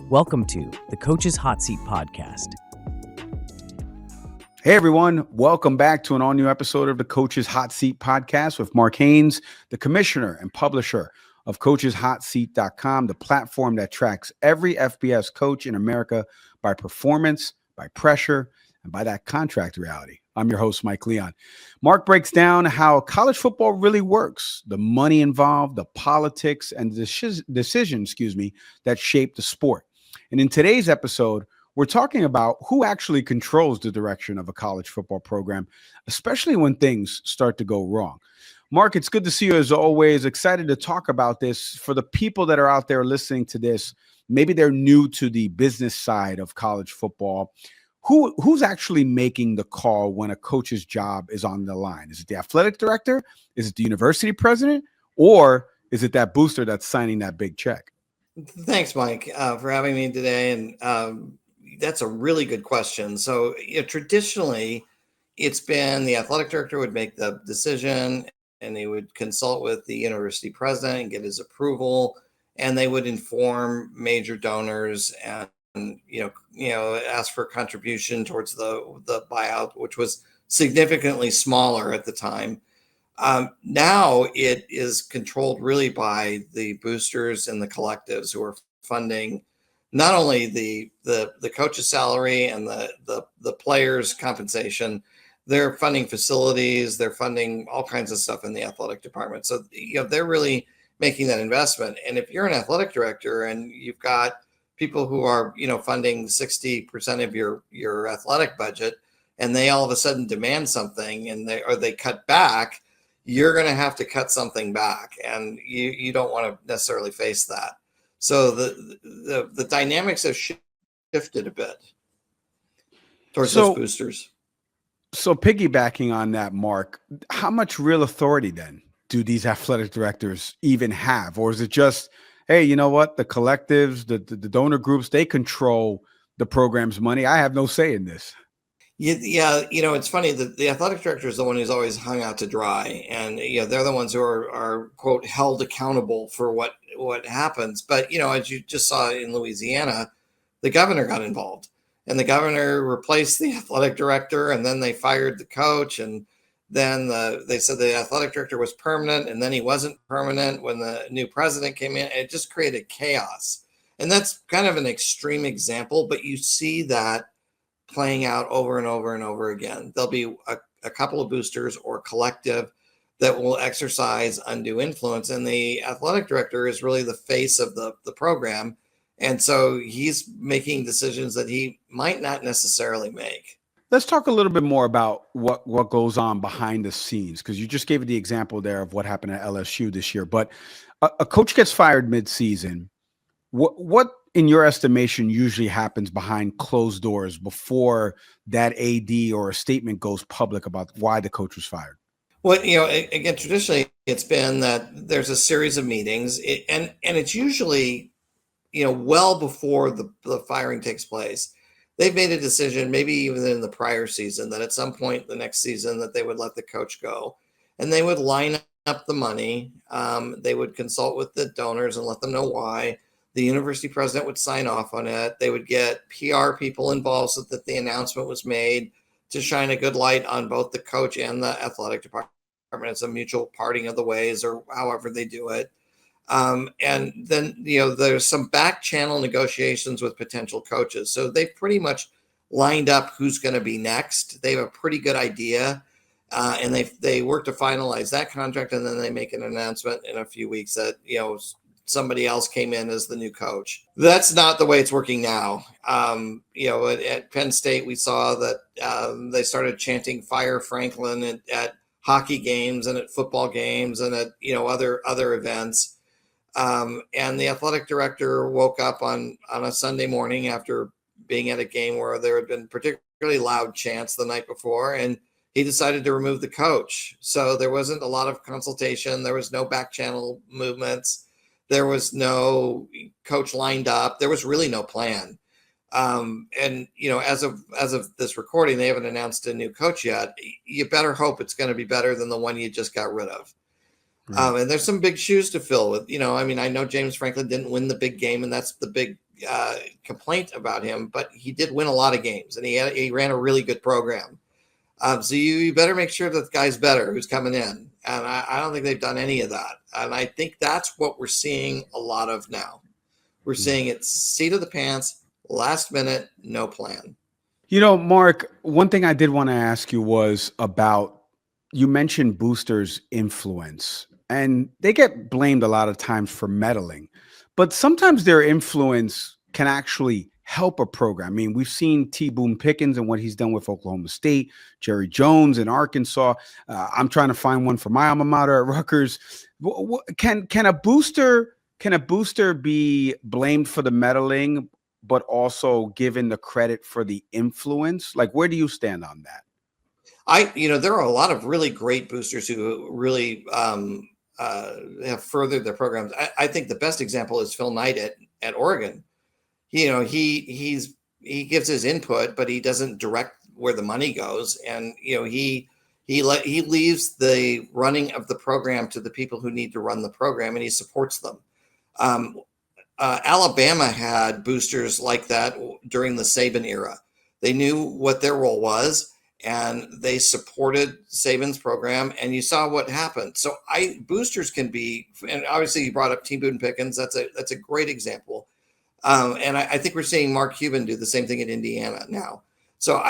Welcome to the Coach's Hot Seat podcast. Hey everyone, welcome back to an all-new episode of the Coach's Hot Seat podcast with Mark Haynes, the commissioner and publisher of CoachesHotSeat.com, the platform that tracks every FBS coach in America by performance, by pressure, and by that contract reality. I'm your host, Mike Leon. Mark breaks down how college football really works, the money involved, the politics, and the decisions, that shape the sport. And in today's episode, we're talking about who actually controls the direction of a college football program, especially when things start to go wrong. Mark, it's good to see you as always. Excited to talk about this. For the people that are out there listening to this, maybe they're new to the business side of college football. Who's actually making the call when a coach's job is on the line? Is it the athletic director? Is it the university president? Or is it that booster that's signing that big check? Thanks, Mike, for having me today. And that's a really good question. So traditionally, it's been the athletic director would make the decision and they would consult with the university president and get his approval. And they would inform major donors and ask for a contribution towards the buyout, which was significantly smaller at the time. Now it is controlled really by the boosters and the collectives who are funding not only the coach's salary and the players' compensation, they're funding facilities, they're funding all kinds of stuff in the athletic department. So they're really making that investment. And if you're an athletic director and you've got people who are funding 60% of your athletic budget, and they all of a sudden demand something and they cut back, you're going to have to cut something back, and you don't want to necessarily face that. So the dynamics have shifted a bit towards those boosters. So piggybacking on that, Mark, how much real authority then do these athletic directors even have? Or is it just, hey, you know what? The collectives, the donor groups, they control the program's money. I have no say in this. Yeah, it's funny that the athletic director is the one who's always hung out to dry, and they're the ones who are quote held accountable for what happens. But as you just saw in Louisiana, the governor got involved, and the governor replaced the athletic director, and then they fired the coach, and then they said the athletic director was permanent, and then he wasn't permanent when the new president came in. It just created chaos, and that's kind of an extreme example, but you see that playing out over and over and over again. There'll be a couple of boosters or collective that will exercise undue influence, and the athletic director is really the face of the program, and so he's making decisions that he might not necessarily make. Let's talk a little bit more about what goes on behind the scenes, because you just gave the example there of what happened at LSU this year. But a coach gets fired mid-season. What in your estimation usually happens behind closed doors before that AD or a statement goes public about why the coach was fired? Well, again, traditionally it's been that there's a series of meetings, and it's usually, well before the firing takes place. They've made a decision, maybe even in the prior season, that at some point the next season that they would let the coach go, and they would line up the money. They would consult with the donors and let them know why. The university president would sign off on it. They would get PR people involved so that the announcement was made to shine a good light on both the coach and the athletic department. It's a mutual parting of the ways, or however they do it. And then, there's some back channel negotiations with potential coaches. So they've pretty much lined up who's going to be next. They have a pretty good idea. And they work to finalize that contract. And then they make an announcement in a few weeks that, somebody else came in as the new coach. That's not the way it's working now. At Penn State, we saw that they started chanting "Fire Franklin" at hockey games and at football games and at other events. And the athletic director woke up on a Sunday morning after being at a game where there had been particularly loud chants the night before, and he decided to remove the coach. So there wasn't a lot of consultation. There was no back channel movements. There was no coach lined up. There was really no plan. And as of this recording, they haven't announced a new coach yet. You better hope it's going to be better than the one you just got rid of. Right. And there's some big shoes to fill with, I know James Franklin didn't win the big game, and that's the complaint about him, but he did win a lot of games, and he ran a really good program. So you better make sure that the guy's better who's coming in. And I don't think they've done any of that. And I think that's what we're seeing a lot of now. We're seeing it seat of the pants, last minute, no plan. Mark, one thing I did want to ask you was about, you mentioned boosters' influence, and they get blamed a lot of times for meddling, but sometimes their influence can actually help a program. I mean, we've seen T. Boone Pickens and what he's done with Oklahoma State, Jerry Jones in Arkansas. I'm trying to find one for my alma mater at Rutgers. Can a booster be blamed for the meddling, but also given the credit for the influence? Like, where do you stand on that? There are a lot of really great boosters who really have furthered their programs. I think the best example is Phil Knight at Oregon. He gives his input, but he doesn't direct where the money goes. And, he leaves the running of the program to the people who need to run the program, and he supports them. Alabama had boosters like that during the Saban era. They knew what their role was, and they supported Saban's program, and you saw what happened. So boosters can be, and obviously you brought up T. Boone Pickens. That's a great example. And I think we're seeing Mark Cuban do the same thing in Indiana now. So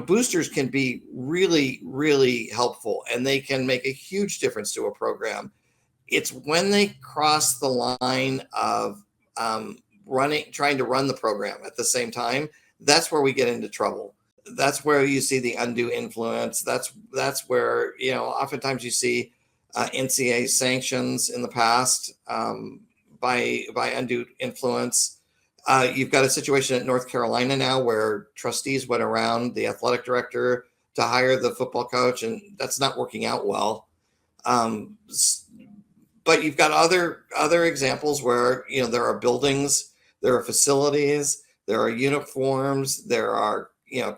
boosters can be really, really helpful, and they can make a huge difference to a program. It's when they cross the line of trying to run the program at the same time, that's where we get into trouble. That's where you see the undue influence. That's where, oftentimes you see NCAA sanctions in the past by undue influence. You've got a situation at North Carolina now where trustees went around the athletic director to hire the football coach, and that's not working out well. But you've got other examples where, there are buildings, there are facilities, there are uniforms, there are,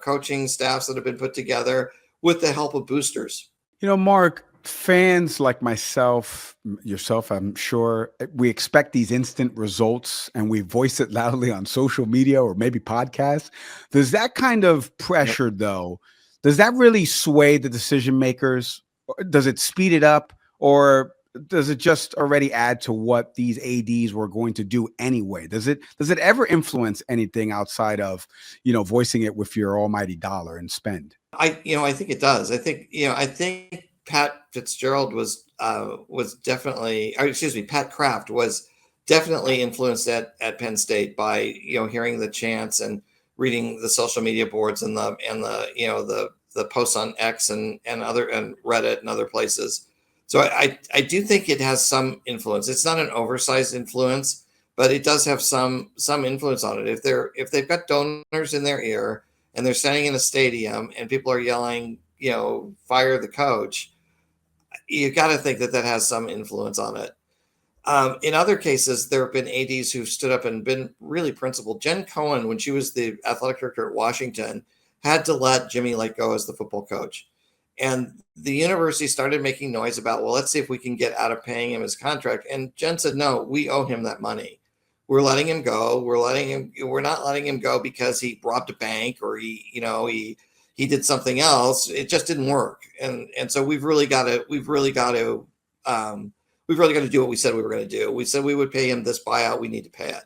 coaching staffs that have been put together with the help of boosters. Mark, fans like myself, yourself, I'm sure, we expect these instant results, and we voice it loudly on social media or maybe podcasts. Does that kind of pressure, though, does that really sway the decision makers? Does it speed it up, or does it just already add to what these ADs were going to do anyway? Does it ever influence anything outside of, voicing it with your almighty dollar and spend? I think it does. I think Pat Fitzgerald Pat Kraft was definitely influenced at Penn State by, hearing the chants and reading the social media boards and the posts on X and Reddit and other places. So I do think it has some influence. It's not an oversized influence, but it does have some influence on it. If they've got donors in their ear and they're standing in a stadium and people are yelling, fire the coach, you got to think that has some influence on it. In other cases, there have been ADs who've stood up and been really principled. Jen Cohen, when she was the athletic director at Washington, had to let Jimmy Lake go as the football coach. And the university started making noise about, well, let's see if we can get out of paying him his contract. And Jen said, no, we owe him that money. We're letting him go. We're not letting him go because he robbed a bank or he did something else. It just didn't work. And so we've really got to do what we said we were going to do. We said we would pay him this buyout. We need to pay it.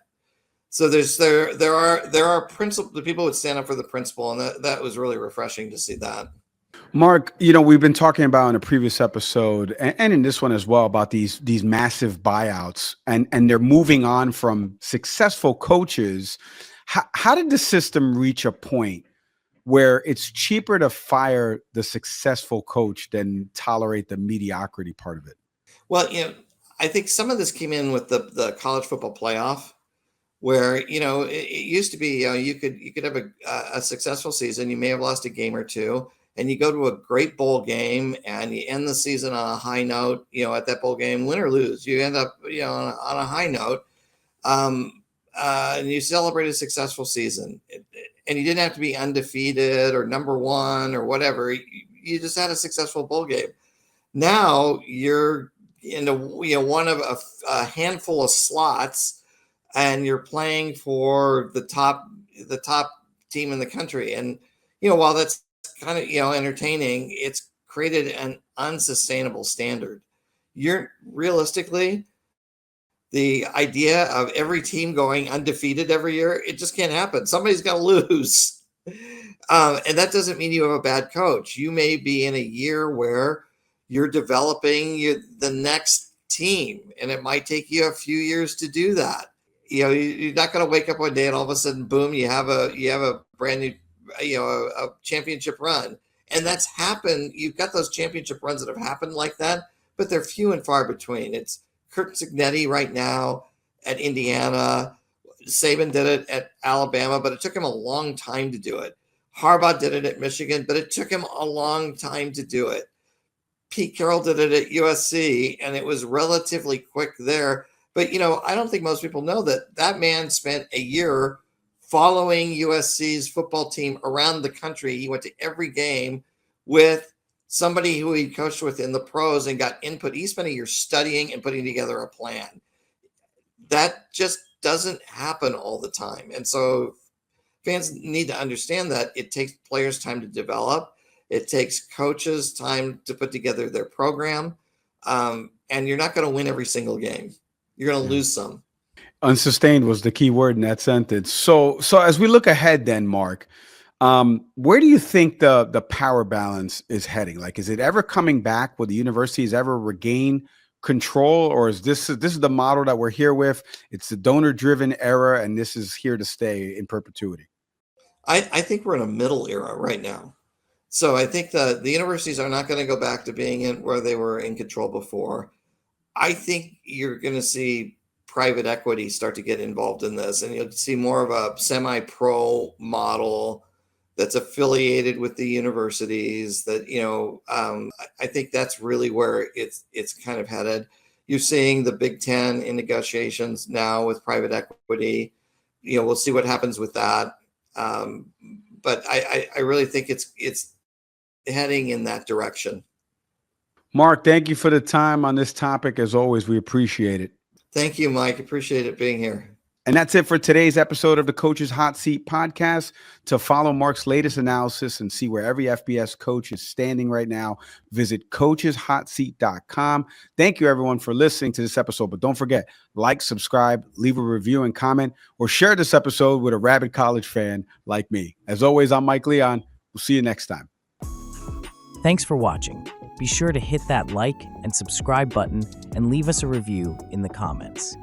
So there are principle. The people would stand up for the principle, and that was really refreshing to see that. Mark, we've been talking about in a previous episode and in this one as well about these massive buyouts, and they're moving on from successful coaches. How did the system reach a point where it's cheaper to fire the successful coach than tolerate the mediocrity part of it? Well, I think some of this came in with the college football playoff, where, it used to be, you could have a successful season. You may have lost a game or two, and you go to a great bowl game and you end the season on a high note, at that bowl game, win or lose, you end up, on a high note, and you celebrate a successful season. And you didn't have to be undefeated or number one or whatever. You just had a successful bowl game. Now you're into, one of a handful of slots and you're playing for the top team in the country. And, while that's kind of, entertaining, it's created an unsustainable standard. You're realistically, the idea of every team going undefeated every year, it just can't happen. Somebody's got to lose. And that doesn't mean you have a bad coach. You may be in a year where you're developing the next team, and it might take you a few years to do that. You're not going to wake up one day and all of a sudden, boom, you have a brand new, a championship run. And that's happened. You've got those championship runs that have happened like that, but they're few and far between. It's Curt Cignetti right now at Indiana. Saban did it at Alabama, but it took him a long time to do it. Harbaugh did it at Michigan, but it took him a long time to do it. Pete Carroll did it at USC, and it was relatively quick there. But, I don't think most people know that man spent a year following USC's football team around the country. He went to every game with somebody who he coached with in the pros and got input. He spent a year studying and putting together a plan. That just doesn't happen all the time. And so fans need to understand that it takes players time to develop. It takes coaches time to put together their program. And you're not going to win every single game. You're going to lose some. Unsustained was the key word in that sentence. So as we look ahead then, Mark, where do you think the power balance is heading? Like, is it ever coming back? Will the universities ever regain control, or is this is the model that we're here with? It's the donor-driven era, and this is here to stay in perpetuity. I think we're in a middle era right now. So I think the universities are not going to go back to being in where they were in control before. I think you're going to see private equity start to get involved in this, and you'll see more of a semi-pro model that's affiliated with the universities. That I think that's really where it's kind of headed. You're seeing the Big Ten in negotiations now with private equity. We'll see what happens with that. But I really think it's heading in that direction. Mark, thank you for the time on this topic. As always, we appreciate it. Thank you, Mike. Appreciate it being here. And that's it for today's episode of the Coach's Hot Seat podcast. To follow Mark's latest analysis and see where every FBS coach is standing right now, visit coacheshotseat.com. Thank you, everyone, for listening to this episode. But don't forget, like, subscribe, leave a review and comment, or share this episode with a rabid college fan like me. As always, I'm Mike Leon. We'll see you next time. Thanks for watching. Be sure to hit that like and subscribe button and leave us a review in the comments.